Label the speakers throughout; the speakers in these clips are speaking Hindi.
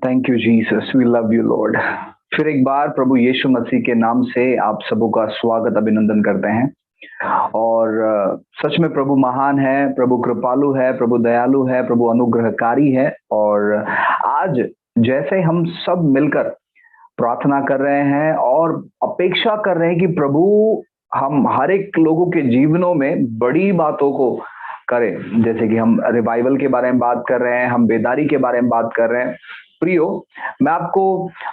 Speaker 1: Thank you Jesus, we love you Lord. फिर एक बार प्रभु यीशु मसीह के नाम से आप सबों का स्वागत अभिनंदन करते हैं। और सच में प्रभु महान है, प्रभु कृपालु है, प्रभु दयालु है, प्रभु अनुग्रहकारी है। और आज जैसे हम सब मिलकर प्रार्थना कर रहे हैं और अपेक्षा कर रहे हैं कि प्रभु हम हर एक लोगों के जीवनों में बड़ी बातों को करें, जैसे कि हम रिवाइवल के बारे में बात कर रहे हैं, हम बेदारी के बारे में बात कर रहे हैं। प्रियो, मैं आपको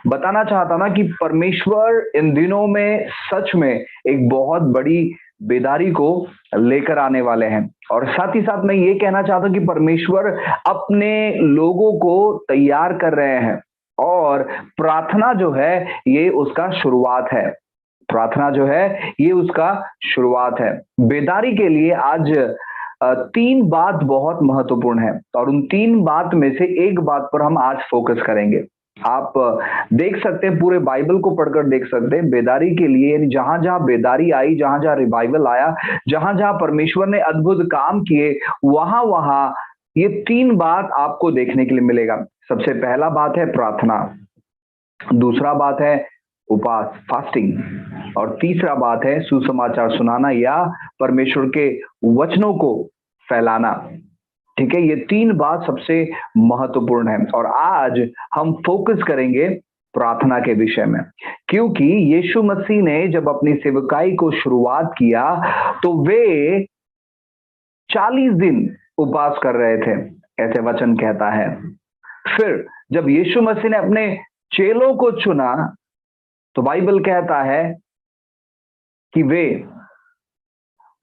Speaker 1: बताना चाहता ना कि परमेश्वर इन दिनों में सच में एक बहुत बड़ी बेदारी को लेकर आने वाले हैं। और साथ ही साथ मैं ये कहना चाहता हूं कि परमेश्वर अपने लोगों को तैयार कर रहे हैं और प्रार्थना जो है ये उसका शुरुआत है। प्रार्थना जो है ये उसका शुरुआत है। बेदारी के लिए आज तीन बात बहुत महत्वपूर्ण है और उन तीन बात में से एक बात पर हम आज फोकस करेंगे। आप देख सकते हैं, पूरे बाइबल को पढ़कर देख सकते हैं, बेदारी के लिए यानी जहां जहां बेदारी आई, जहां जहां रिवाइवल आया, जहां जहां परमेश्वर ने अद्भुत काम किए, वहां वहां ये तीन बात आपको देखने के लिए मिलेगा। सबसे पहला बात है प्रार्थना, दूसरा बात है उपवास, फास्टिंग, और तीसरा बात है सुसमाचार सुनाना या परमेश्वर के वचनों को फैलाना। ठीक है, ये तीन बात सबसे महत्वपूर्ण है और आज हम फोकस करेंगे प्रार्थना के विषय में, क्योंकि यीशु मसीह ने जब अपनी सेवकाई को शुरुआत किया तो वे 40 दिन उपवास कर रहे थे, ऐसे वचन कहता है। फिर जब यीशु मसीह ने अपने चेलों को चुना तो बाइबल कहता है कि वे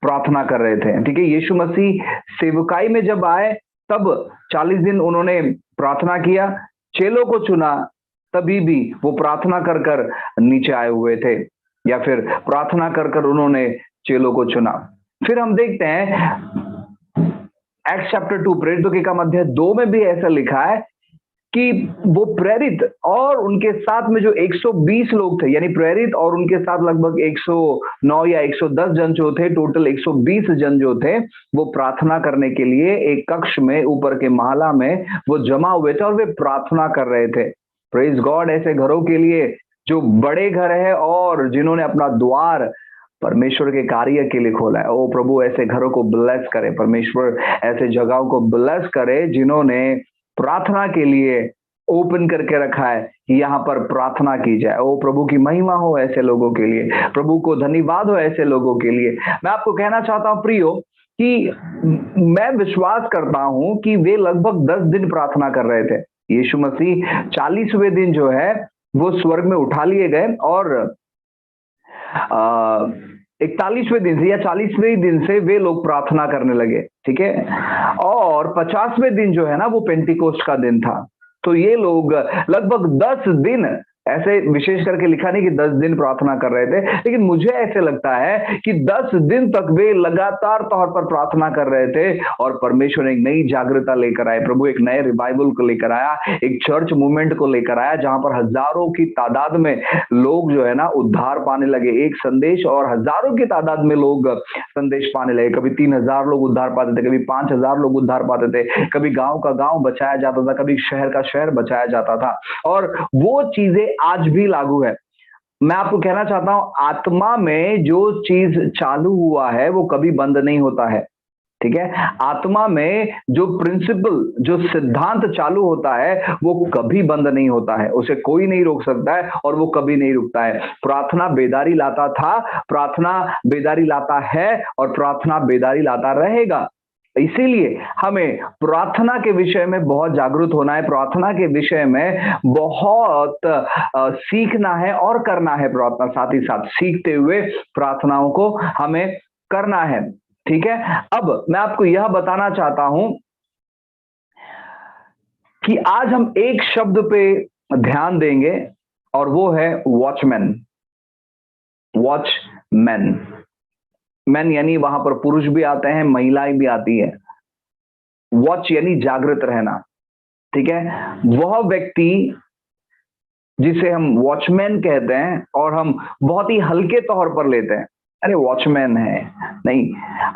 Speaker 1: प्रार्थना कर रहे थे। ठीक है, यीशु मसीह सेवकाई में जब आए तब 40 दिन उन्होंने प्रार्थना किया, चेलों को चुना तभी भी वो प्रार्थना कर कर नीचे आए हुए थे, या फिर प्रार्थना कर कर उन्होंने चेलों को चुना। फिर हम देखते हैं एक्ट्स चैप्टर 2 प्रेरितों के काम अध्याय 2 में भी ऐसा लिखा है कि वो प्रेरित और उनके साथ में जो 120 लोग थे, यानी प्रेरित और उनके साथ लगभग 109 या 110 जन जो थे, टोटल 120 जन जो थे, वो प्रार्थना करने के लिए एक कक्ष में ऊपर के महला में वो जमा हुए थे और वे प्रार्थना कर रहे थे। प्रेज गॉड, ऐसे घरों के लिए जो बड़े घर है और जिन्होंने अपना द्वार परमेश्वर के कार्य के लिए खोला है। ओ प्रभु, ऐसे घरों को ब्लेस करे, परमेश्वर ऐसे जगहों को ब्लेस करे जिन्होंने प्रार्थना के लिए ओपन करके रखा है कि यहाँ पर प्रार्थना की जाए। ओ प्रभु की महिमा हो ऐसे लोगों के लिए, प्रभु को धन्यवाद हो ऐसे लोगों के लिए। मैं आपको कहना चाहता हूँ प्रियो कि मैं विश्वास करता हूं कि वे लगभग 10 दिन प्रार्थना कर रहे थे। यीशु मसीह 40वें दिन जो है वो स्वर्ग में उठा लिए गए और 41वें दिन से या 40वें दिन से वे लोग प्रार्थना करने लगे। ठीक है, और 50वें दिन जो है ना वो पेंटिकोस्ट का दिन था। तो ये लोग लगभग 10 दिन, ऐसे विशेष करके लिखा नहीं कि 10 दिन प्रार्थना कर रहे थे, लेकिन मुझे ऐसे लगता है कि 10 दिन तक वे लगातार तौर पर प्रार्थना कर रहे थे और परमेश्वर एक नई जागृता लेकर आए। प्रभु एक नए रिवाइवल को लेकर आया, एक चर्च मूवमेंट को लेकर आया, जहां पर हजारों की तादाद में लोग जो है ना उद्धार पाने लगे। एक संदेश और हजारों की तादाद में लोग संदेश पाने लगे। कभी 3000 लोग उद्धार पाते थे, कभी 5000 लोग उद्धार पाते थे, कभी गांव का गांव बचाया जाता था, कभी शहर का शहर बचाया जाता था। और वो चीजें आज भी लागू है। मैं आपको कहना चाहता हूं, आत्मा में जो चीज चालू हुआ है वो कभी बंद नहीं होता है। ठीक है, आत्मा में जो प्रिंसिपल, जो सिद्धांत चालू होता है वो कभी बंद नहीं होता है, उसे कोई नहीं रोक सकता है और वो कभी नहीं रुकता है। प्रार्थना बेदारी लाता था, प्रार्थना बेदारी लाता है और प्रार्थना बेदारी लाता रहेगा। इसीलिए हमें प्रार्थना के विषय में बहुत जागरूक होना है, प्रार्थना के विषय में बहुत सीखना है और करना है। प्रार्थना साथ ही साथ सीखते हुए प्रार्थनाओं को हमें करना है। ठीक है, अब मैं आपको यह बताना चाहता हूं कि आज हम एक शब्द पे ध्यान देंगे और वो है वॉचमैन। वॉचमैन, मैन यानी वहां पर पुरुष भी आते हैं, महिलाएं भी आती है। वॉच यानी जागृत रहना। ठीक है, वह व्यक्ति जिसे हम वॉचमैन कहते हैं और हम बहुत ही हल्के तौर पर लेते हैं। अरे वॉचमैन है, नहीं,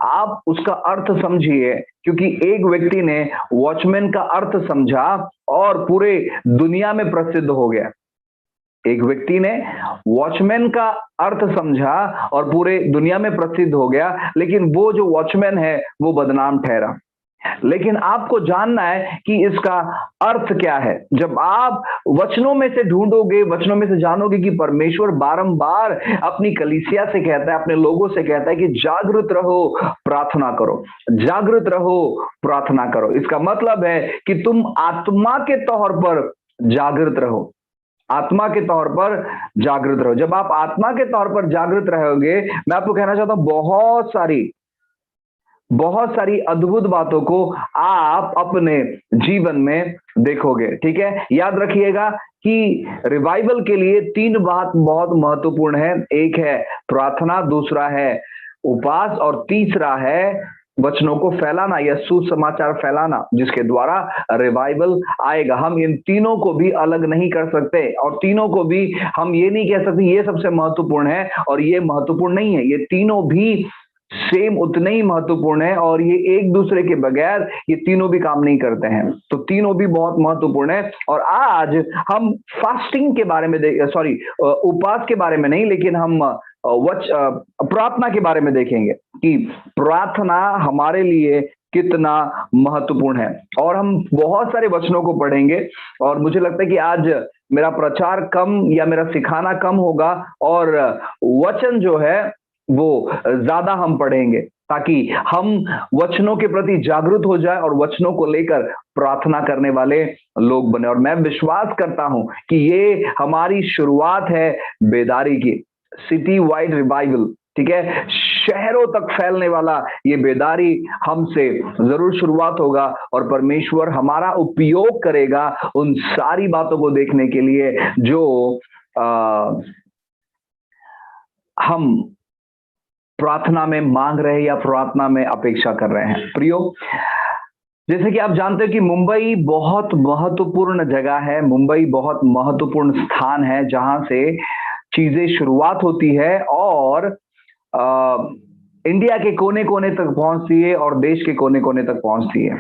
Speaker 1: आप उसका अर्थ समझिए, क्योंकि एक व्यक्ति ने वॉचमैन का अर्थ समझा और पूरे दुनिया में प्रसिद्ध हो गया। एक व्यक्ति ने वॉचमैन का अर्थ समझा और पूरे दुनिया में प्रसिद्ध हो गया, लेकिन वो जो वॉचमैन है वो बदनाम ठहरा। लेकिन आपको जानना है कि इसका अर्थ क्या है। जब आप वचनों में से ढूंढोगे, वचनों में से जानोगे कि परमेश्वर बारंबार अपनी कलीसिया से कहता है, अपने लोगों से कहता है कि जागृत रहो, प्रार्थना करो, जागृत रहो, प्रार्थना करो। इसका मतलब है कि तुम आत्मा के तौर पर जागृत रहो, आत्मा के तौर पर जागृत रहो। जब आप आत्मा के तौर पर जागृत रहोगे, मैं आपको कहना चाहता हूं, बहुत सारी अद्भुत बातों को आप अपने जीवन में देखोगे। ठीक है, याद रखिएगा कि रिवाइवल के लिए 3 बात बहुत महत्वपूर्ण है। एक है प्रार्थना, दूसरा है उपवास और तीसरा है वचनों को फैलाना या सुसमाचार फैलाना, जिसके द्वारा रिवाइवल आएगा। हम इन तीनों को भी अलग नहीं कर सकते और तीनों को भी हम ये नहीं कह सकते ये सबसे महत्वपूर्ण है और ये महत्वपूर्ण नहीं है। ये तीनों भी सेम उतने ही महत्वपूर्ण है और ये एक दूसरे के बगैर ये तीनों भी काम नहीं करते हैं। तो तीनों भी बहुत महत्वपूर्ण है। और आज हम फास्टिंग के बारे में उपवास के बारे में नहीं, लेकिन हम प्रार्थना के बारे में देखेंगे कि प्रार्थना हमारे लिए कितना महत्वपूर्ण है। और हम बहुत सारे वचनों को पढ़ेंगे और मुझे लगता है कि आज मेरा प्रचार कम या मेरा सिखाना कम होगा और वचन जो है वो ज्यादा हम पढ़ेंगे, ताकि हम वचनों के प्रति जागरूक हो जाए और वचनों को लेकर प्रार्थना करने वाले लोग बने। और मैं विश्वास करता हूं कि ये हमारी शुरुआत है बेदारी की, सिटी वाइड रिवाइवल। ठीक है, शहरों तक फैलने वाला ये बेदारी हमसे जरूर शुरुआत होगा और परमेश्वर हमारा उपयोग करेगा उन सारी बातों को देखने के लिए जो हम प्रार्थना में मांग रहे हैं या प्रार्थना में अपेक्षा कर रहे हैं। प्रियो, जैसे कि आप जानते हो कि मुंबई बहुत महत्वपूर्ण जगह है, मुंबई बहुत महत्वपूर्ण स्थान है जहां से चीजें शुरुआत होती है और इंडिया के कोने कोने तक पहुंचती है और देश के कोने कोने तक पहुंचती है।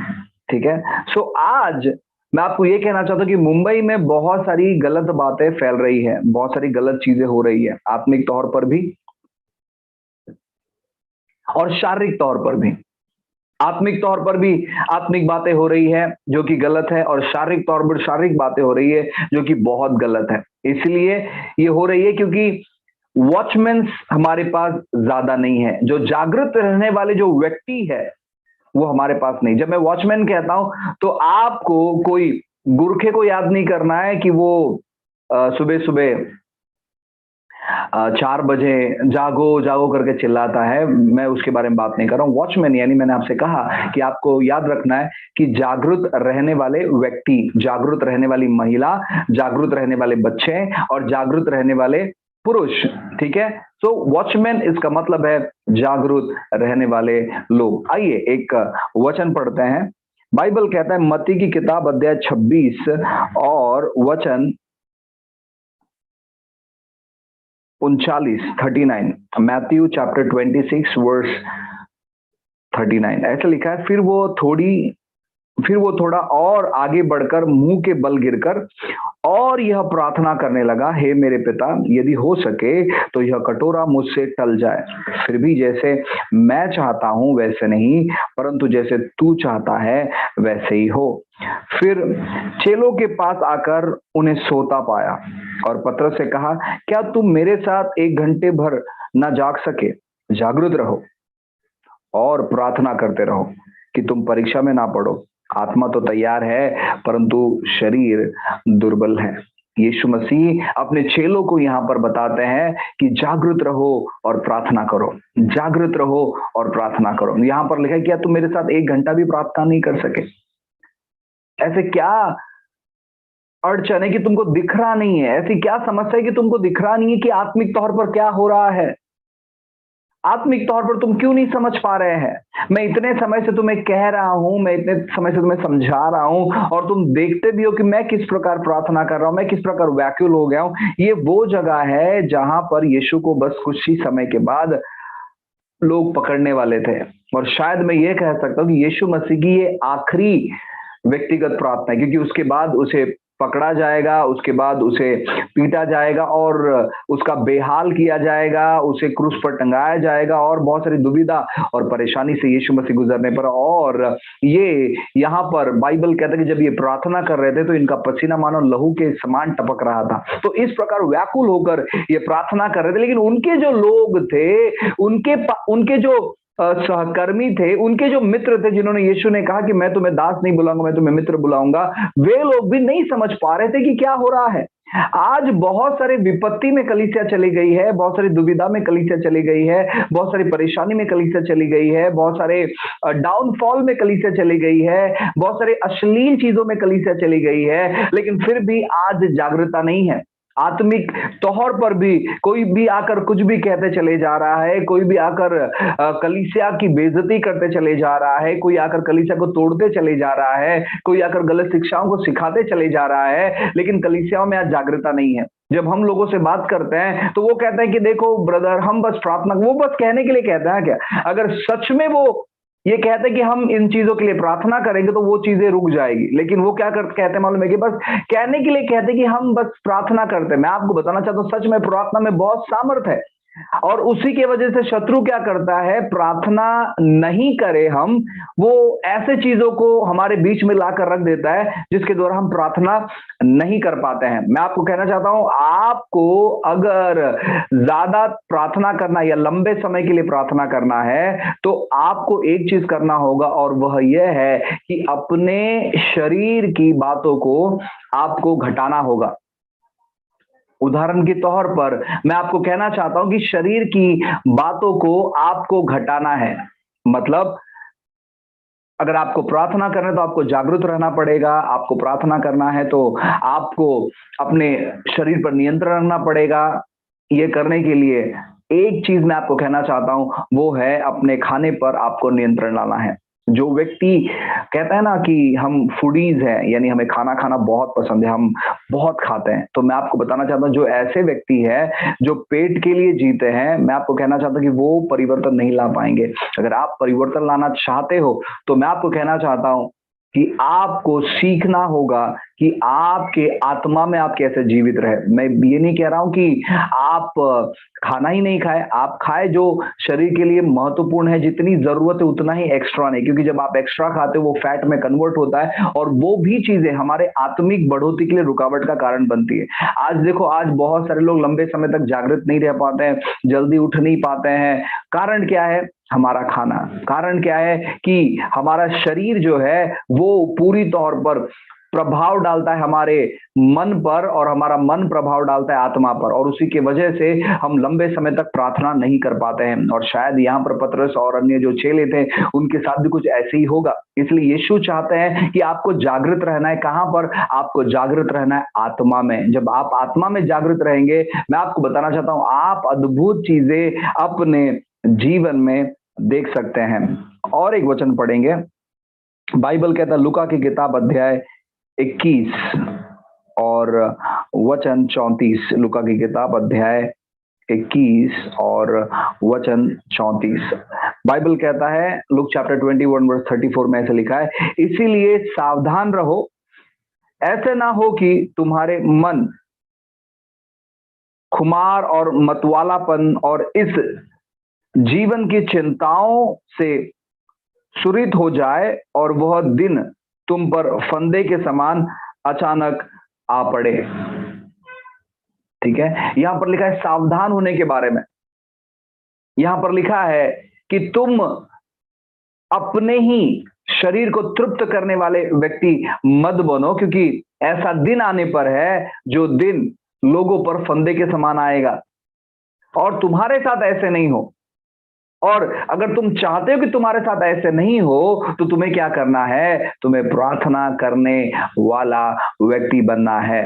Speaker 1: ठीक है, सो आज मैं आपको ये कहना चाहता हूँ कि मुंबई में बहुत सारी गलत बातें फैल रही है, बहुत सारी गलत चीजें हो रही है, आत्मिक तौर पर भी और शारीरिक तौर पर भी। आत्मिक तौर पर भी आत्मिक बातें हो रही है जो कि गलत है और शारीरिक तौर पर शारीरिक बातें हो रही है जो कि बहुत गलत है। इसलिए ये हो रही है क्योंकि वॉचमैन हमारे पास ज्यादा नहीं है, जो जागृत रहने वाले जो व्यक्ति है वो हमारे पास नहीं। जब मैं वॉचमैन कहता हूं तो आपको कोई गुरखे को याद नहीं करना है कि वो सुबह सुबह 4 बजे जागो जागो करके चिल्लाता है, मैं उसके बारे में बात नहीं कर रहा हूँ। वॉचमैन यानी मैंने आपसे कहा कि आपको याद रखना है कि जागरूक रहने वाले व्यक्ति, जागरूक रहने वाली महिला, जागरूक रहने वाले बच्चे और जागरूक रहने वाले पुरुष। ठीक है, सो वॉचमैन इसका मतलब है जागरूक रहने वाले लोग। आइए एक वचन पढ़ते हैं। बाइबल कहता है मत्ती की किताब अध्याय 26 और वचन 39, मैथ्यू चैप्टर 26 वर्स 39 ऐसा लिखा है। फिर वो थोड़ा और आगे बढ़कर मुंह के बल गिरकर और यह प्रार्थना करने लगा, हे मेरे पिता, यदि हो सके तो यह कटोरा मुझसे टल जाए, फिर भी जैसे मैं चाहता हूं वैसे नहीं, परंतु जैसे तू चाहता है वैसे ही हो। फिर चेलों के पास आकर उन्हें सोता पाया और पतरस से कहा, क्या तुम मेरे साथ 1 घंटे भर न जाग सके? जागृत रहो और प्रार्थना करते रहो कि तुम परीक्षा में ना पड़ो। आत्मा तो तैयार है परंतु शरीर दुर्बल है। यीशु मसीह अपने चेलों को यहाँ पर बताते हैं कि जागृत रहो और प्रार्थना करो, जागृत रहो और प्रार्थना करो। यहाँ पर लिखा है क्या तुम मेरे साथ 1 घंटा भी प्रार्थना नहीं कर सके? ऐसे क्या अड़चन है कि तुमको दिख रहा नहीं है? ऐसी क्या समस्या है कि तुमको दिख रहा नहीं है कि आत्मिक तौर पर क्या हो रहा है? आत्मिक तौर पर तुम क्यों नहीं समझ पा रहे हैं? मैं इतने समय से तुम्हें कह रहा हूं, मैं इतने समय से तुम्हें समझा रहा हूं और तुम देखते भी हो कि मैं किस प्रकार प्रार्थना कर रहा हूं, मैं किस प्रकार व्याकुल हो गया हूं। ये वो जगह है जहां पर यीशु को बस कुछ ही समय के बाद लोग पकड़ने वाले थे। और शायद मैं ये कह सकता हूँ कि यीशु मसीह की ये आखिरी व्यक्तिगत प्रार्थना है, क्योंकि उसके बाद उसे पकड़ा जाएगा, उसके बाद उसे पीटा जाएगा और उसका बेहाल किया जाएगा, उसे क्रूस पर टंगाया जाएगा और बहुत सारी दुविधा और परेशानी से यीशु मसीह गुजरने पर। और ये यहाँ पर बाइबल कहता है कि जब ये प्रार्थना कर रहे थे तो इनका पसीना मानो लहू के समान टपक रहा था। तो इस प्रकार व्याकुल होकर ये प्रार्थना कर रहे थे, लेकिन उनके जो लोग थे, उनके जो सहकर्मी थे, उनके जो मित्र थे, जिन्होंने यीशु ने कहा कि मैं तुम्हें दास नहीं बुलाऊंगा, मैं तुम्हें मित्र बुलाऊंगा, वे लोग भी नहीं समझ पा रहे थे कि क्या हो रहा है। आज बहुत सारे विपत्ति में कलीसिया चली गई है, बहुत सारी दुविधा में कलीसिया चली गई है, बहुत सारी परेशानी में कलीसिया चली गई है, बहुत सारे डाउनफॉल में कलीसिया चली गई है, बहुत सारे अश्लील चीजों में कलीसिया चली गई है, लेकिन फिर भी आज जागृता नहीं है। आत्मिक तौर पर भी कोई भी आकर कुछ भी कहते चले जा रहा है, कोई भी आकर कलीसिया की बेइज्जती करते चले जा रहा है, कोई आकर कलीसिया को तोड़ते चले जा रहा है, कोई आकर गलत शिक्षाओं को सिखाते चले जा रहा है, लेकिन कलीसियाओं में आज जागृता नहीं है। जब हम लोगों से बात करते हैं तो वो कहते हैं कि देखो ब्रदर, हम बस प्रार्थना, वो बस कहने के लिए कहते हैं क्या? अगर सच में वो ये कहते हैं कि हम इन चीजों के लिए प्रार्थना करेंगे तो वो चीजें रुक जाएगी, लेकिन वो क्या कहते हैं मालूम है कि बस कहने के लिए कहते हैं कि हम बस प्रार्थना करते हैं। मैं आपको बताना चाहता हूँ, सच में प्रार्थना में बहुत सामर्थ है, और उसी के वजह से शत्रु क्या करता है, प्रार्थना नहीं करे हम, वो ऐसे चीजों को हमारे बीच में लाकर रख देता है जिसके द्वारा हम प्रार्थना नहीं कर पाते हैं। मैं आपको कहना चाहता हूं, आपको अगर ज्यादा प्रार्थना करना या लंबे समय के लिए प्रार्थना करना है तो आपको एक चीज करना होगा, और वह यह है कि अपने शरीर की बातों को आपको घटाना होगा। उदाहरण के तौर पर मैं आपको कहना चाहता हूं कि शरीर की बातों को आपको घटाना है। मतलब अगर आपको प्रार्थना करना है तो आपको जागरूक रहना पड़ेगा, आपको प्रार्थना करना है तो आपको अपने शरीर पर नियंत्रण रखना पड़ेगा। ये करने के लिए एक चीज मैं आपको कहना चाहता हूं, वो है अपने खाने पर आपको नियंत्रण लाना है। जो व्यक्ति कहता है ना कि हम फूडीज हैं, यानी हमें खाना खाना बहुत पसंद है, हम बहुत खाते हैं, तो मैं आपको बताना चाहता हूँ जो ऐसे व्यक्ति है जो पेट के लिए जीते हैं, मैं आपको कहना चाहता हूँ कि वो परिवर्तन नहीं ला पाएंगे। अगर आप परिवर्तन लाना चाहते हो तो मैं आपको कहना चाहता हूँ कि आपको सीखना होगा कि आपके आत्मा में आप कैसे जीवित रहे। मैं ये नहीं कह रहा हूं कि आप खाना ही नहीं खाए, आप खाए जो शरीर के लिए महत्वपूर्ण है, जितनी जरूरत है उतना ही, एक्स्ट्रा नहीं, क्योंकि जब आप एक्स्ट्रा खाते हो वो फैट में कन्वर्ट होता है और वो भी चीजें हमारे आत्मिक बढ़ोतरी के लिए रुकावट का कारण बनती है। आज देखो, आज बहुत सारे लोग लंबे समय तक जागृत नहीं रह पाते हैं, जल्दी उठ नहीं पाते हैं। कारण क्या है? हमारा खाना। कारण क्या है कि हमारा शरीर जो है वो पूरी तौर पर प्रभाव डालता है हमारे मन पर, और हमारा मन प्रभाव डालता है आत्मा पर, और उसी के वजह से हम लंबे समय तक प्रार्थना नहीं कर पाते हैं। और शायद यहाँ पर पतरस और अन्य जो चेले थे उनके साथ भी कुछ ऐसे ही होगा। इसलिए यीशु चाहते हैं कि आपको जागृत रहना है। कहां पर? आपको जागृत रहना है आत्मा में। जब आप आत्मा में जागृत रहेंगे, मैं आपको बताना चाहता हूं, आप अद्भुत चीजें अपने जीवन में देख सकते हैं। और एक वचन पढ़ेंगे, बाइबल कहता है लूका की किताब अध्याय 21 और वचन 34। लूका की किताब अध्याय 21 और वचन 34। बाइबल कहता है, लुक चैप्टर 21 वर्स 34 में ऐसे लिखा है, इसीलिए सावधान रहो, ऐसे ना हो कि तुम्हारे मन खुमार और मतवालापन और इस जीवन की चिंताओं से सुरित हो जाए और वह दिन तुम पर फंदे के समान अचानक आ पड़े। ठीक है, यहां पर लिखा है सावधान होने के बारे में। यहां पर लिखा है कि तुम अपने ही शरीर को तृप्त करने वाले व्यक्ति मत बनो, क्योंकि ऐसा दिन आने पर है जो दिन लोगों पर फंदे के समान आएगा, और तुम्हारे साथ ऐसे नहीं हो। और अगर तुम चाहते हो कि तुम्हारे साथ ऐसे नहीं हो तो तुम्हें क्या करना है? तुम्हें प्रार्थना करने वाला व्यक्ति बनना है।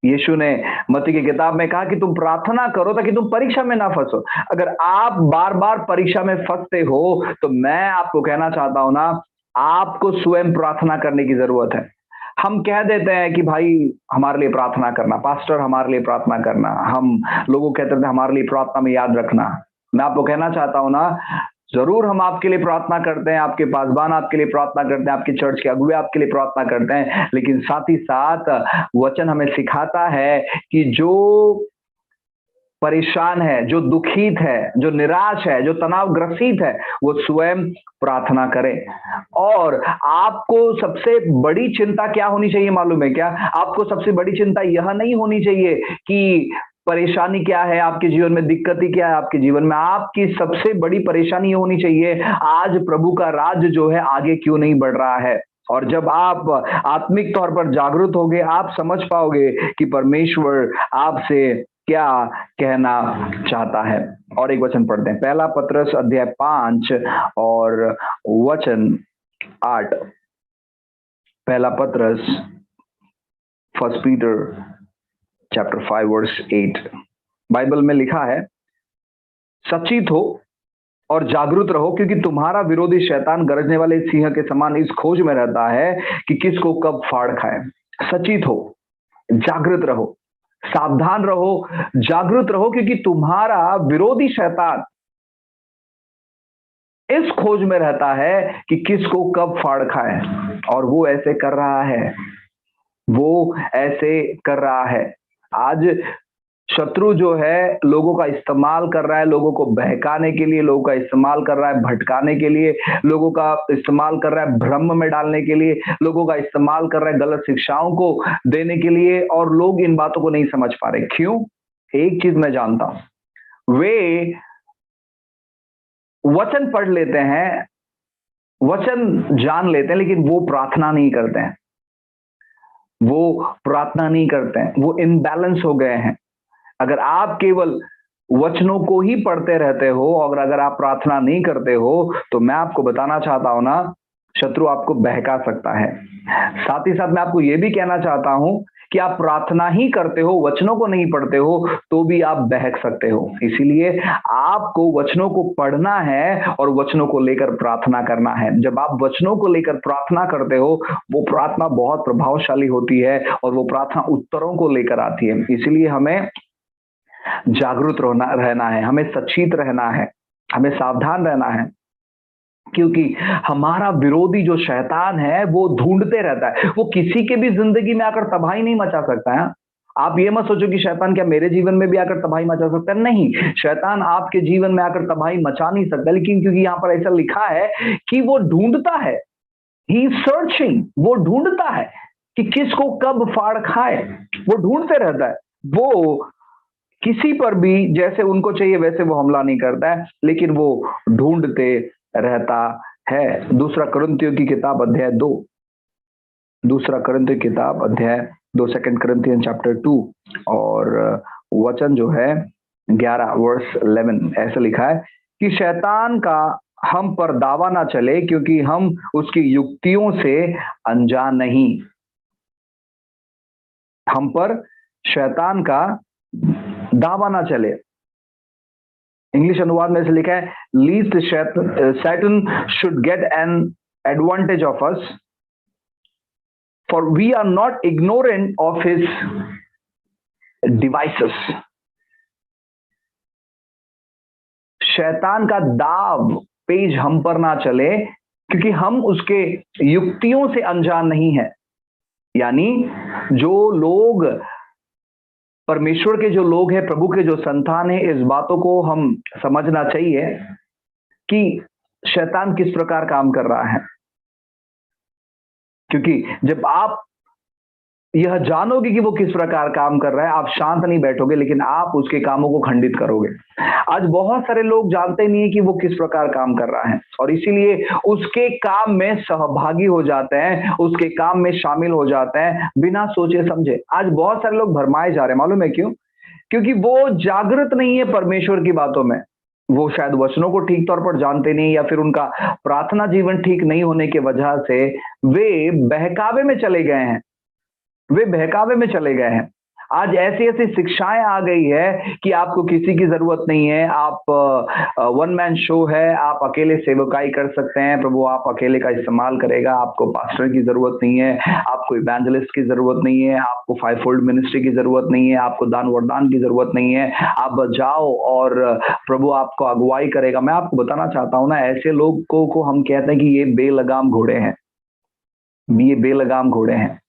Speaker 1: यीशु ने मत्ती की किताब में कहा कि तुम प्रार्थना करो ताकि तुम परीक्षा में ना फंसो। अगर आप बार बार परीक्षा में फंसते हो तो मैं आपको कहना चाहता हूं ना, आपको स्वयं प्रार्थना करने की जरूरत है। हम कह देते हैं कि भाई हमारे लिए प्रार्थना करना, पास्टर हमारे लिए प्रार्थना करना, हम लोगों कहते थे हमारे लिए प्रार्थना में याद रखना। मैं आपको कहना चाहता हूं ना, जरूर हम आपके लिए प्रार्थना करते हैं, आपके पासबान आपके लिए प्रार्थना करते हैं, आपके चर्च के अगुवे आपके लिए प्रार्थना करते हैं, लेकिन साथ ही साथ वचन हमें सिखाता है कि जो परेशान है, जो दुखित है, जो निराश है, जो तनाव ग्रसित है, वो स्वयं प्रार्थना करे। और आपको सबसे बड़ी चिंता क्या होनी चाहिए मालूम है क्या? आपको सबसे बड़ी चिंता यह नहीं होनी चाहिए कि परेशानी क्या है आपके जीवन में, दिक्कत क्या है आपके जीवन में। आपकी सबसे बड़ी परेशानी ये होनी चाहिए, आज प्रभु का राज्य जो है आगे क्यों नहीं बढ़ रहा है। और जब आप आत्मिक तौर पर जागरूक होगे, आप समझ पाओगे कि परमेश्वर आपसे क्या कहना चाहता है। और एक वचन पढ़ते हैं, पहला पत्रस अध्याय 5 और वचन 8। पहला पत्रस, first Peter chapter 5 verse 8। Bible में लिखा है, सचेत हो और जागरूक रहो, क्योंकि तुम्हारा विरोधी शैतान गरजने वाले सिंह के समान इस खोज में रहता है कि किसको कब फाड़ खाए। सचेत हो, जागृत रहो, सावधान रहो, जागृत रहो, क्योंकि तुम्हारा विरोधी शैतान इस खोज में रहता है कि किसको कब फाड़ खाए। और वो ऐसे कर रहा है, वो ऐसे कर रहा है। आज शत्रु जो है लोगों का इस्तेमाल कर रहा है, लोगों को बहकाने के लिए, लोगों का इस्तेमाल कर रहा है भटकाने के लिए, लोगों का इस्तेमाल कर रहा है भ्रम में डालने के लिए, लोगों का इस्तेमाल कर रहा है गलत शिक्षाओं को देने के लिए। और लोग इन बातों को नहीं समझ पा रहे। क्यों? एक चीज मैं जानता हूं, वे वचन पढ़ लेते हैं, वचन जान लेते हैं, लेकिन वो प्रार्थना नहीं करते हैं, वो प्रार्थना नहीं करते हैं, वो इम्बैलेंस हो गए हैं। अगर आप केवल वचनों को ही पढ़ते रहते हो और अगर आप प्रार्थना नहीं करते हो, तो मैं आपको बताना चाहता हूं ना, शत्रु आपको बहका सकता है। साथ ही साथ मैं आपको यह भी कहना चाहता हूं कि आप प्रार्थना ही करते हो, वचनों को नहीं पढ़ते हो, तो भी आप बहक सकते हो। इसीलिए आपको वचनों को पढ़ना है और वचनों को लेकर प्रार्थना करना है। जब आप वचनों को लेकर प्रार्थना करते हो, वो प्रार्थना बहुत प्रभावशाली होती है और वो प्रार्थना उत्तरों को लेकर आती है। इसीलिए हमें जागरूक रहना है, हमें सचेत रहना है, हमें सावधान रहना है, क्योंकि हमारा विरोधी जो शैतान है वो ढूंढते रहता है। वो किसी के भी जिंदगी में आकर तबाही नहीं मचा सकता है। आप ये मत सोचो कि शैतान क्या मेरे जीवन में भी आकर तबाही मचा सकता है। नहीं, शैतान आपके जीवन में आकर तबाही मचा नहीं सकता, लेकिन क्योंकि यहाँ पर ऐसा लिखा है कि वो ढूंढता है, ही इज सर्चिंग, वो ढूंढता है कि किसको कब फाड़ खाए। वो ढूंढते रहता है। वो किसी पर भी जैसे उनको चाहिए वैसे वो हमला नहीं करता है, लेकिन वो ढूंढते रहता है। दूसरा कुरिन्थियों की किताब अध्याय 2, दूसरा कुरिन्थियों की किताब अध्याय 2, सेकंड कुरिन्थियन चैप्टर 2 और वचन जो है 11 वर्स 11, ऐसा लिखा है कि शैतान का हम पर दावा ना चले, क्योंकि हम उसकी युक्तियों से अनजान नहीं। हम पर शैतान का दावा ना चले। इंग्लिश अनुवाद में से लिखा है, lest Satan should get an advantage of us, for we are not ignorant of his devices. शैतान का दाव पेज हम पर ना चले, क्योंकि हम उसके युक्तियों से अनजान नहीं है। यानी जो लोग परमेश्वर के जो लोग हैं, प्रभु के जो संतान हैं, इस बातों को हम समझना चाहिए कि शैतान किस प्रकार काम कर रहा है। क्योंकि जब आप यह जानोगे कि वो किस प्रकार काम कर रहा है, आप शांत नहीं बैठोगे, लेकिन आप उसके कामों को खंडित करोगे। आज बहुत सारे लोग जानते नहीं है कि वो किस प्रकार काम कर रहा है, और इसीलिए उसके काम में सहभागी हो जाते हैं, उसके काम में शामिल हो जाते हैं बिना सोचे समझे। आज बहुत सारे लोग भरमाए जा रहे हैं, मालूम है क्यों? क्योंकि वो जागृत नहीं है परमेश्वर की बातों में। वो शायद वचनों को ठीक तौर पर जानते नहीं, या फिर उनका प्रार्थना जीवन ठीक नहीं होने की वजह से वे बहकावे में चले गए हैं, वे बहकावे में चले गए हैं। आज ऐसी ऐसी शिक्षाएं आ गई है कि आपको किसी की जरूरत नहीं है। आप वन मैन शो है, आप अकेले सेवकाई कर सकते हैं, प्रभु आप अकेले का इस्तेमाल करेगा। आपको पास्टर की जरूरत नहीं है, आपको इवेंजलिस्ट की जरूरत नहीं है, आपको फाइव फोल्ड मिनिस्ट्री की जरूरत नहीं है, आपको दान वरदान की जरूरत नहीं है। आप जाओ और प्रभु आपको अगुवाई करेगा। मैं आपको बताना चाहता हूं ना, ऐसे लोगों को हम कहते हैं कि ये बेलगाम घोड़े हैं, ये बेलगाम घोड़े हैं,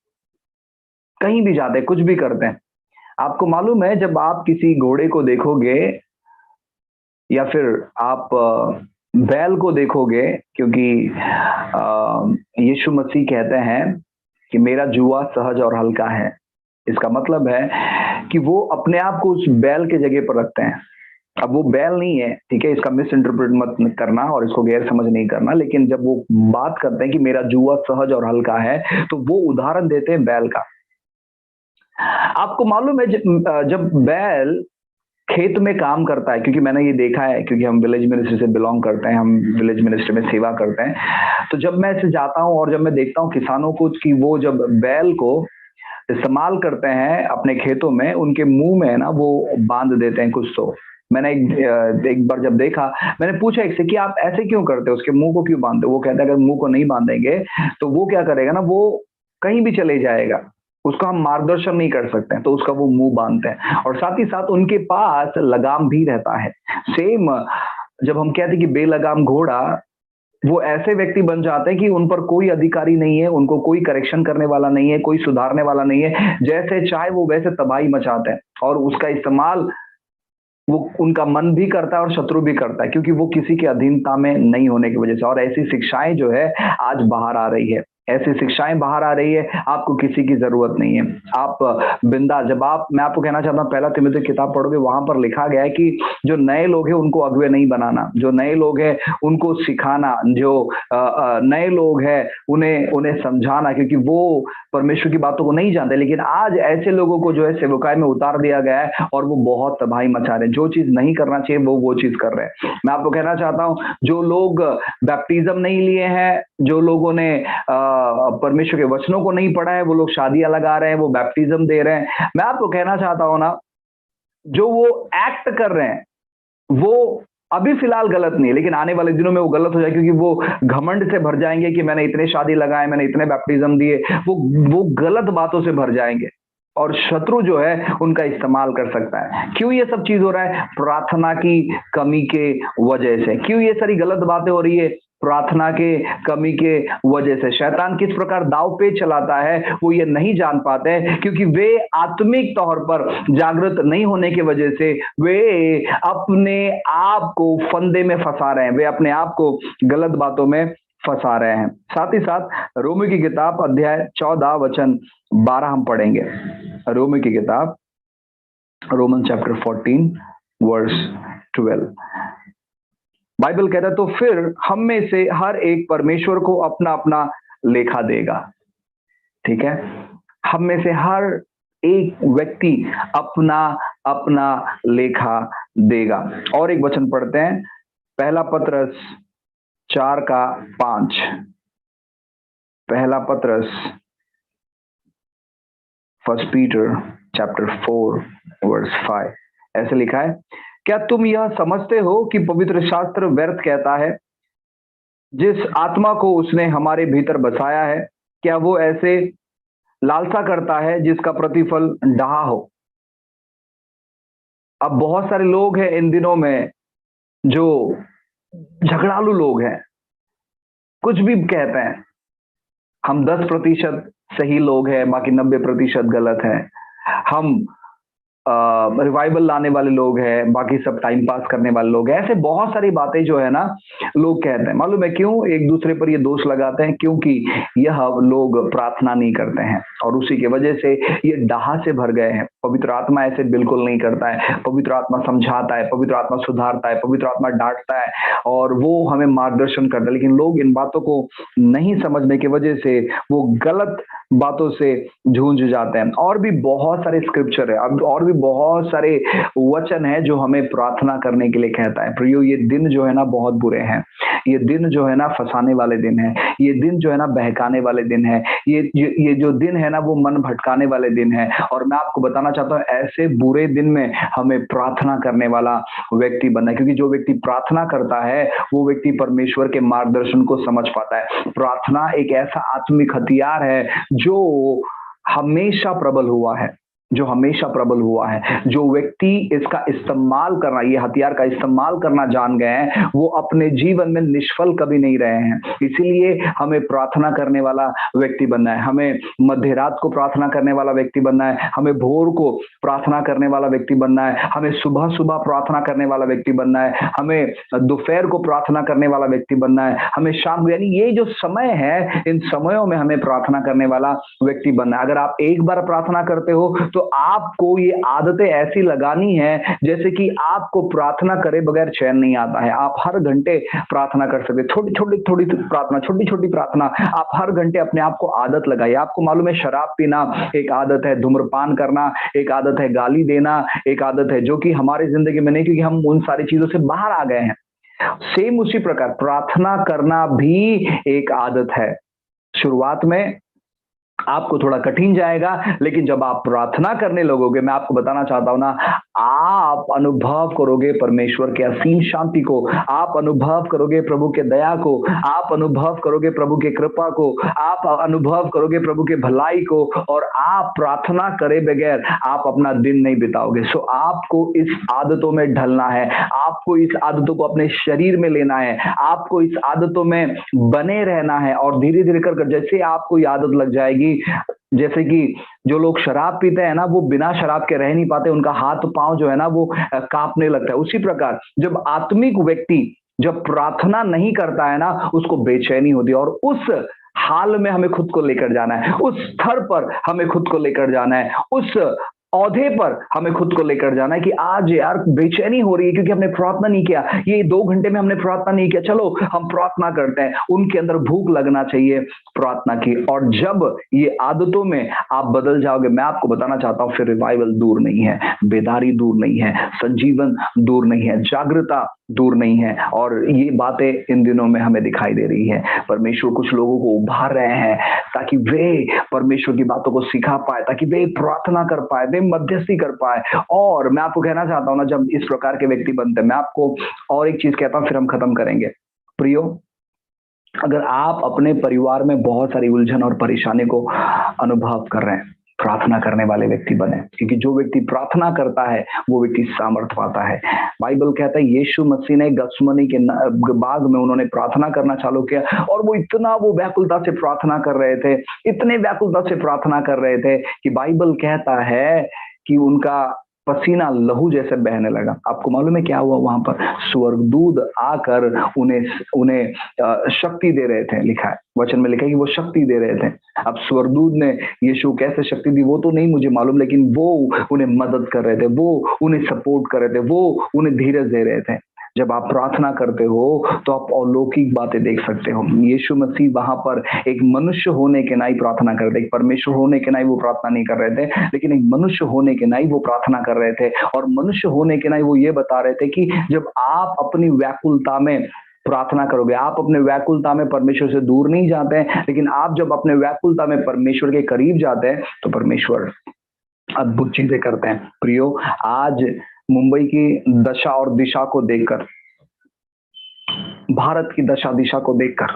Speaker 1: कहीं भी जाते हैं, कुछ भी करते हैं। आपको मालूम है, जब आप किसी घोड़े को देखोगे या फिर आप बैल को देखोगे, क्योंकि यीशु मसीह कहते हैं कि मेरा जुआ सहज और हल्का है। इसका मतलब है कि वो अपने आप को उस बैल के जगह पर रखते हैं। अब वो बैल नहीं है, ठीक है, इसका मिस इंटरप्रेट मत करना और इसको गैर समझ नहीं करना, लेकिन जब वो बात करते हैं कि मेरा जुआ सहज और हल्का है, तो वो उदाहरण देते हैं बैल का। आपको मालूम है, जब बैल खेत में काम करता है, क्योंकि मैंने ये देखा है, क्योंकि हम विलेज मिनिस्ट्री से बिलोंग करते हैं, हम विलेज मिनिस्ट्री में सेवा करते हैं, तो जब मैं ऐसे जाता हूँ और जब मैं देखता हूँ किसानों को कि वो जब बैल को इस्तेमाल करते हैं अपने खेतों में, उनके मुंह में ना वो बांध देते हैं कुछ। तो मैंने एक बार जब देखा, मैंने पूछा एक से कि आप ऐसे क्यों करते हो, उसके मुंह को क्यों बांधते हो? वो कहता है अगर मुंह को नहीं बांधेंगे तो वो क्या करेगा ना, वो कहीं भी चले जाएगा, उसका हम मार्गदर्शन नहीं कर सकते हैं, तो उसका वो मुंह बांधते हैं। और साथ ही साथ उनके पास लगाम भी रहता है। सेम जब हम कहते हैं कि बेलगाम घोड़ा, वो ऐसे व्यक्ति बन जाते हैं कि उन पर कोई अधिकारी नहीं है, उनको कोई करेक्शन करने वाला नहीं है, कोई सुधारने वाला नहीं है, जैसे चाहे वो वैसे तबाही मचाते हैं। और उसका इस्तेमाल वो उनका मन भी करता है और शत्रु भी करता है, क्योंकि वो किसी के अधीनता में नहीं होने की वजह से। और ऐसी शिक्षाएं जो है आज बाहर आ रही है, ऐसी शिक्षाएं बाहर आ रही है, आपको किसी की जरूरत नहीं है। आप बिंदा, जब आप, मैं आपको कहना चाहता हूँ, पहला तिमुथी किताब पढ़ोगे, वहां पर लिखा गया है कि जो नए लोग हैं उनको अगुवे नहीं बनाना, जो नए लोग हैं उनको सिखाना, जो नए लोग हैं उन्हें उन्हें समझाना, क्योंकि वो परमेश्वर की बातों को नहीं जानते। लेकिन आज ऐसे लोगों को जो है सेवकाई में उतार दिया गया है और वो बहुत तबाही मचा रहे हैं। जो चीज नहीं करना चाहिए वो चीज कर रहे हैं। मैं आपको कहना चाहता हूं, जो लोग बैप्टिज्म नहीं लिए हैं, जो लोगों ने परमेश्वर के वचनों को नहीं पढ़ा है, वो लोग शादियां लगा रहे हैं, वो बैप्टिज्म दे रहे हैं। मैं आपको कहना चाहता हूं ना, जो वो एक्ट कर रहे हैं वो अभी फिलहाल गलत नहीं है, लेकिन आने वाले दिनों में वो गलत हो जाए, क्योंकि वो घमंड से भर जाएंगे कि मैंने इतने शादी लगाए, मैंने इतने बैप्टिज्म दिए। वो गलत बातों से भर जाएंगे और शत्रु जो है उनका इस्तेमाल कर सकता है। क्यों ये सब चीज हो रहा है? प्रार्थना की कमी के वजह से। क्यों ये सारी गलत बातें हो रही है? प्रार्थना के कमी के वजह से। शैतान किस प्रकार दाव पे चलाता है वो ये नहीं जान पाते हैं, क्योंकि वे आत्मिक तौर पर जागृत नहीं होने की वजह से वे अपने आप को फंदे में फंसा रहे हैं, वे अपने आप को गलत बातों में फंसा रहे हैं। साथ ही साथ रोमी की किताब अध्याय 14 वचन 12 हम पढ़ेंगे। रोमी की किताब, रोमन चैप्टर 14 वर्स 12, बाइबल कहता है, तो फिर हम में से हर एक परमेश्वर को अपना अपना लेखा देगा। ठीक है, हम में से हर एक व्यक्ति अपना अपना लेखा देगा। और एक वचन पढ़ते हैं, पहला पत्रस 4:5, पहला पत्रस, फर्स्ट पीटर चैप्टर 4 वर्स 5, ऐसे लिखा है, क्या तुम यह समझते हो कि पवित्र शास्त्र व्यर्थ कहता है, जिस आत्मा को उसने हमारे भीतर बसाया है, क्या वो ऐसे लालसा करता है जिसका प्रतिफल डहा हो? अब बहुत सारे लोग हैं इन दिनों में जो झगड़ालू लोग हैं, कुछ भी कहते हैं, हम 10% सही लोग हैं, बाकी 90% गलत है। हम रिवाइवल लाने वाले लोग हैं, बाकी सब टाइम पास करने वाले लोग हैं। ऐसे बहुत सारी बातें जो है ना लोग कहते हैं। मालूम है क्यों? एक दूसरे पर ये दोष लगाते हैं, क्योंकि यह लोग प्रार्थना नहीं करते हैं और उसी की वजह से ये डाहा से भर गए हैं। पवित्र आत्मा ऐसे बिल्कुल नहीं करता है। पवित्र आत्मा समझाता है, पवित्र आत्मा सुधारता है, पवित्र आत्मा डांटता है और वो हमें मार्गदर्शन करता है। लेकिन लोग इन बातों को नहीं समझने की वजह से वो गलत बातों से झूंझ जाते हैं। और भी बहुत सारे स्क्रिप्चर है, अब और भी भी बहुत सारे वचन है जो हमें प्रार्थना करने के लिए कहता है। प्रियो, ये दिन जो है ना बहुत बुरे हैं, ये दिन जो है ना फंसाने वाले दिन है, ये दिन जो है ना बहकाने वाले दिन है, ये जो दिन है ना वो मन भटकाने वाले दिन है। और मैं आपको बताना चाहता हूँ ऐसे बुरे दिन में हमें प्रार्थना करने वाला व्यक्ति बनना है, क्योंकि जो व्यक्ति प्रार्थना करता है वो व्यक्ति परमेश्वर के मार्गदर्शन को समझ पाता है। प्रार्थना एक ऐसा आत्मिक हथियार है जो हमेशा प्रबल हुआ है, जो हमेशा प्रबल हुआ है। जो व्यक्ति इसका इस्तेमाल करना, ये हथियार का इस्तेमाल करना जान गए हैं, वो अपने जीवन में निष्फल कभी नहीं रहे हैं। इसीलिए हमें प्रार्थना करने वाला व्यक्ति बनना है, हमें मध्य रात को प्रार्थना करने वाला व्यक्ति बनना है, हमें भोर को प्रार्थना करने वाला व्यक्ति बनना है, हमें सुबह सुबह प्रार्थना करने वाला व्यक्ति बनना है, हमें दोपहर को प्रार्थना करने वाला व्यक्ति बनना है, हमें शाम को, यानी ये जो समय है इन समयों में हमें प्रार्थना करने वाला व्यक्ति बनना है। अगर आप एक बार प्रार्थना करते हो तो आपको ये आदतें ऐसी लगानी है जैसे कि आपको प्रार्थना करे बगैर चैन नहीं आता है। आप हर घंटे प्रार्थना कर सकते, छोटी छोटी प्रार्थना आप हर घंटे अपने आप को आदत लगाइए। आपको मालूम है शराब पीना एक आदत है, धूम्रपान करना एक आदत है, गाली देना एक आदत है, जो कि हमारी जिंदगी में नहीं, क्योंकि हम उन सारी चीजों से बाहर आ गए हैं। सेम उसी प्रकार प्रार्थना करना भी एक आदत है। शुरुआत में आपको थोड़ा कठिन जाएगा, लेकिन जब आप प्रार्थना करने लगोगे, मैं आपको बताना चाहता हूं ना, आप अनुभव करोगे परमेश्वर के असीम शांति को, आप अनुभव करोगे प्रभु के दया को, आप अनुभव करोगे प्रभु के कृपा को, आप अनुभव करोगे प्रभु के भलाई को, और आप प्रार्थना करे बगैर आप अपना दिन नहीं बिताओगे। सो आपको इस आदतों में ढलना है, आपको इस आदतों को अपने शरीर में लेना है, आपको इस आदतों में बने रहना है। और धीरे धीरे कर जैसे आपको ये आदत लग जाएगी, जैसे कि जो लोग शराब पीते हैं ना, वो बिना शराब के रह नहीं पाते, उनका हाथ पांव जो है ना वो कांपने लगता है। उसी प्रकार जब आत्मिक व्यक्ति जब प्रार्थना नहीं करता है ना, उसको बेचैनी होती है, और उस हाल में हमें खुद को लेकर जाना है, उस स्तर पर हमें खुद को लेकर जाना है, उस औधे पर हमें खुद को लेकर जाना है कि आज यार बेचैनी हो रही है क्योंकि हमने प्रार्थना नहीं किया, ये 2 घंटे में हमने प्रार्थना नहीं किया, चलो हम प्रार्थना करते हैं। उनके अंदर भूख लगना चाहिए प्रार्थना की। और जब ये आदतों में आप बदल जाओगे, मैं आपको बताना चाहता हूं, फिर रिवाइवल दूर नहीं है, बेदारी दूर नहीं है, संजीवन दूर नहीं है, जागृता दूर नहीं है। और ये बातें इन दिनों में हमें दिखाई दे रही है। परमेश्वर कुछ लोगों को उभार रहे हैं ताकि वे परमेश्वर की बातों को सिखा पाए, ताकि वे प्रार्थना कर पाए, वे मध्यस्थी कर पाए। और मैं आपको कहना चाहता हूं ना, जब इस प्रकार के व्यक्ति बनते हैं, मैं आपको और एक चीज कहता हूं फिर हम खत्म करेंगे। प्रियो, अगर आप अपने परिवार में बहुत सारी उलझन और परेशानी को अनुभव कर रहे हैं, प्रार्थना करने वाले व्यक्ति बने, क्योंकि जो व्यक्ति प्रार्थना करता है वो व्यक्ति सामर्थ पाता है। बाइबल कहता है यीशु मसीह ने गत्समनी के बाग में उन्होंने प्रार्थना करना चालू किया, और वो इतना वो व्याकुलता से प्रार्थना कर रहे थे, इतने व्याकुलता से प्रार्थना कर रहे थे कि बाइबल कहता है कि उनका पसीना लहू जैसे बहने लगा। आपको मालूम है क्या हुआ वहां पर? स्वर्गदूत आकर उन्हें उन्हें शक्ति दे रहे थे। लिखा है, वचन में लिखा है कि वो शक्ति दे रहे थे। अब स्वर्गदूत ने यीशु कैसे शक्ति दी वो तो नहीं मुझे मालूम, लेकिन वो उन्हें मदद कर रहे थे, वो उन्हें सपोर्ट कर रहे थे, वो उन्हें धीरज दे रहे थे। जब आप प्रार्थना करते हो तो आप अलौकिक बातें देख सकते हो। यीशु मसीह वहां पर एक मनुष्य होने के नाई प्रार्थना कर रहे थे, एक परमेश्वर होने के नाई वो प्रार्थना नहीं कर रहे थे, लेकिन एक मनुष्य होने के नाई वो प्रार्थना कर रहे थे। और मनुष्य होने के नाई वो ये बता रहे थे कि जब आप अपनी व्याकुलता में प्रार्थना करोगे, आप अपने व्याकुलता में परमेश्वर से दूर नहीं जाते हैं, लेकिन आप जब अपने व्याकुलता में परमेश्वर के करीब जाते हैं तो परमेश्वर अद्भुत चीजें करते हैं। प्रियो, आज मुंबई की दशा और दिशा को देखकर, भारत की दशा दिशा को देखकर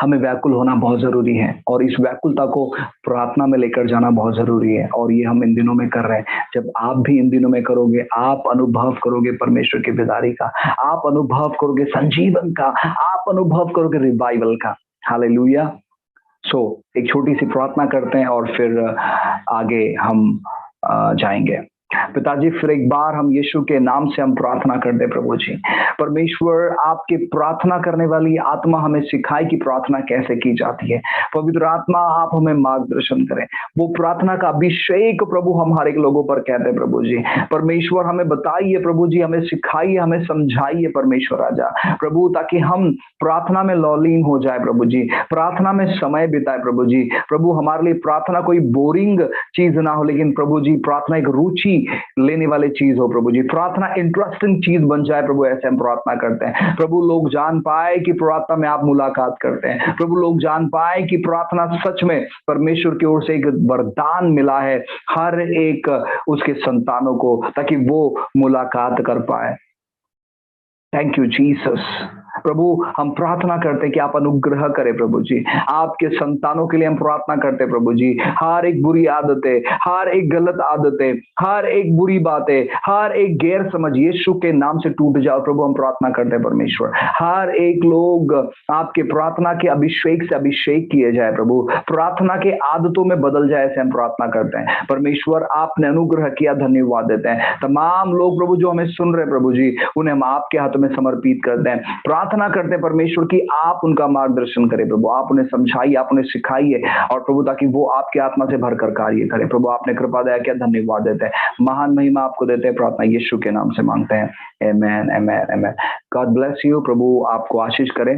Speaker 1: हमें व्याकुल होना बहुत जरूरी है, और इस व्याकुलता को प्रार्थना में लेकर जाना बहुत जरूरी है। और ये हम इन दिनों में कर रहे हैं। जब आप भी इन दिनों में करोगे, आप अनुभव करोगे परमेश्वर की बेदारी का, आप अनुभव करोगे संजीवन का, आप अनुभव करोगे रिवाइवल का। हालेलुया। एक छोटी सी प्रार्थना करते हैं और फिर आगे हम जाएंगे। पिताजी फिर एक बार हम यीशु के नाम से हम प्रार्थना करते प्रभु जी। परमेश्वर आपके प्रार्थना करने वाली आत्मा हमें सिखाए कि प्रार्थना कैसे की जाती है। पवित्र आत्मा आप हमें मार्गदर्शन करें। वो प्रार्थना का अभिषेक प्रभु हम हर एक लोगों पर कहते हैं प्रभु जी। परमेश्वर हमें बताइए प्रभु जी, हमें सिखाइए, हमें समझाइए परमेश्वर राजा प्रभु, ताकि हम प्रार्थना में लौलीन हो जाए प्रभु जी, प्रार्थना में समय बिताए प्रभु जी। प्रभु हमारे लिए प्रार्थना कोई बोरिंग चीज ना हो, लेकिन प्रभु जी प्रार्थना एक रुचि लेने वाली चीज हो प्रभु जी। प्रार्थना इंटरेस्टिंग चीज बन जाए प्रभु, ऐसे हम प्रार्थना करते हैं प्रभु। लोग जान पाए कि प्रार्थना में आप मुलाकात करते हैं प्रभु। लोग जान पाए कि प्रार्थना सच में परमेश्वर की ओर से एक वरदान मिला है हर एक उसके संतानों को, ताकि वो मुलाकात कर पाए। Thank you Jesus. प्रभु हम प्रार्थना करते हैं कि आप अनुग्रह करें प्रभु जी। आपके संतानों के लिए हम प्रार्थना करते हैं प्रभु जी। हर एक बुरी आदतें, हर एक गलत आदतें, हर एक बुरी बातें, हर एक गैर समझ यीशु के नाम से टूट जाओ प्रभु, हम प्रार्थना करते हैं परमेश्वर। हर एक लोग आपके प्रार्थना के अभिषेक से अभिषेक किए जाए प्रभु, प्रार्थना के आदतों में बदल जाए, ऐसे हम प्रार्थना करते हैं परमेश्वर। आपने अनुग्रह किया, धन्यवाद देते हैं। तमाम लोग प्रभु जो हमें सुन रहे प्रभु जी, उन्हें हम आपके हाथों में समर्पित करते हैं। प्रार्थना करते हैं परमेश्वर की आप उनका मार्गदर्शन करें प्रभु, आप उन्हें समझाइए, आप उन्हें सिखाइए, और प्रभु ताकि वो आपकी आत्मा से भरकर कार्य करें प्रभु। आपने कृपा दया किया, धन्यवाद देते हैं, महान महिमा आपको देते हैं। प्रार्थना यीशु के नाम से मांगते हैं, amen amen amen. God bless you. प्रभु आपको आशीष करें।